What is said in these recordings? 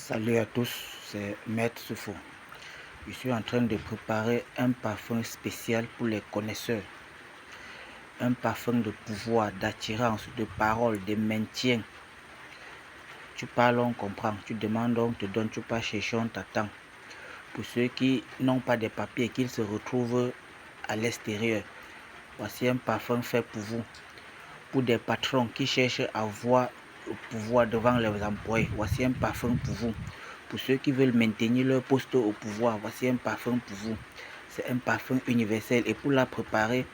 Salut à tous, c'est Maître Soufou. Je suis en train de préparer un parfum spécial pour les connaisseurs. Un parfum de pouvoir, d'attirance, de parole, de maintien. Tu parles, on comprend. Tu demandes, on te donne. Tu pas chercher, on t'attend. Pour ceux qui n'ont pas de papiers, qu'ils se retrouvent à l'extérieur, voici un parfum fait pour vous. Pour des patrons qui cherchent à avoir le pouvoir devant les employés, voici un parfum pour vous. Pour ceux qui veulent maintenir leur poste au pouvoir, voici un parfum pour vous. C'est un parfum universel. Et pour la préparer,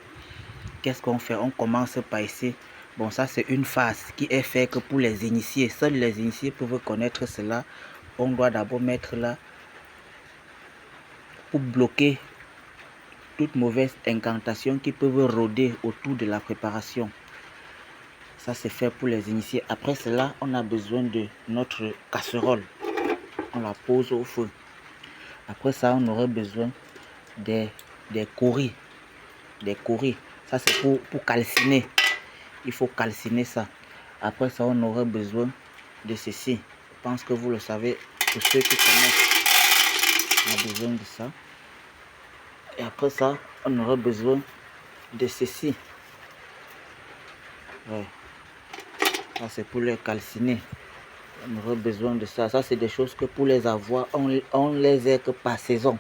qu'est-ce qu'on fait? On commence par ici. Bon, ça c'est une phase qui est faite que pour les initiés. Seuls les initiés peuvent connaître cela. On doit d'abord mettre là pour bloquer toute mauvaise incantation qui peuvent rôder autour de la préparation. Ça c'est fait pour les initiés. Après cela, on a besoin de notre casserole. On la pose au feu. Après ça, on aurait besoin des coris. Des coris. Ça c'est pour calciner. Il faut calciner ça. Après ça, on aurait besoin de ceci. Je pense que vous le savez. Pour ceux qui connaissent, on a besoin de ça. Et après ça, on aurait besoin de ceci. Ouais. Ça c'est pour les calciner. On aurait besoin de ça. Ça c'est des choses que pour les avoir, on les a que par saison.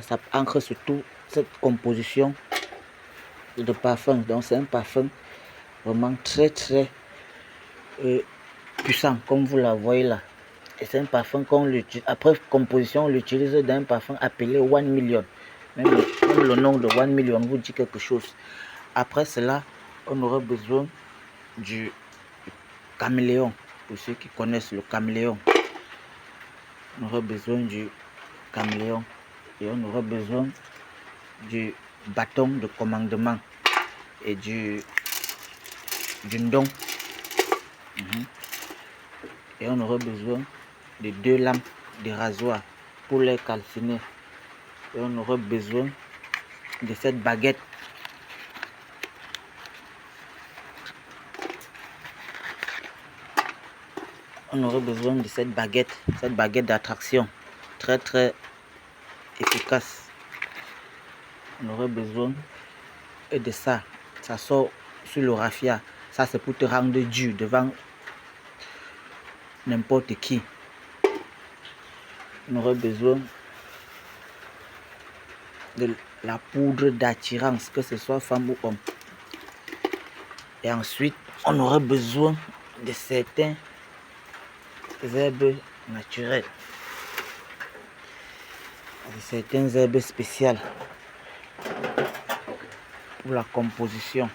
Ça ancre surtout cette composition de parfum. Donc c'est un parfum vraiment très puissant, comme vous la voyez là. Et c'est un parfum qu'on l'utilise. Après composition, on l'utilise d'un parfum appelé One Million. Même le nom de One Million vous dit quelque chose. Après cela, on aurait besoin du caméléon. Pour ceux qui connaissent le caméléon, on aurait besoin du caméléon. Et on aurait besoin du bâton de commandement et du ndon. Et on aurait besoin de 2 lames de rasoir pour les calciner. Et on aurait besoin de cette baguette. On aurait besoin de cette baguette d'attraction, très efficace. On aurait besoin de ça. Ça sort sur le raffia. Ça c'est pour te rendre dur devant n'importe qui. On aurait besoin de la poudre d'attirance, que ce soit femme ou homme. Et ensuite, on aurait besoin de certains herbes naturelles, de certaines herbes spéciales pour la composition.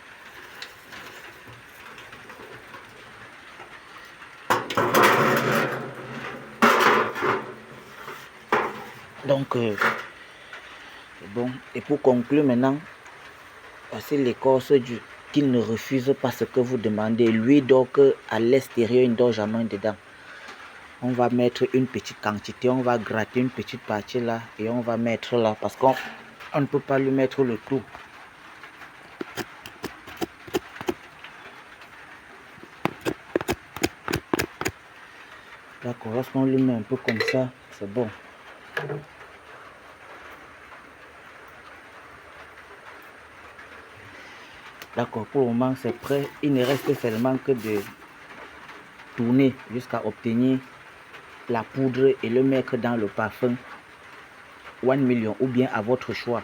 Donc, c'est bon. Et pour conclure maintenant, voici l'écorce du qu'il ne refuse pas ce que vous demandez. Lui, donc, à l'extérieur, il ne dort jamais dedans. On va mettre une petite quantité, on va gratter une petite partie là et on va mettre là parce qu'on ne peut pas lui mettre le tout. D'accord, lorsqu'on lui met un peu comme ça, c'est bon. D'accord, pour le moment c'est prêt. Il ne reste seulement que de tourner jusqu'à obtenir la poudre et le mettre dans le parfum One Million ou bien à votre choix.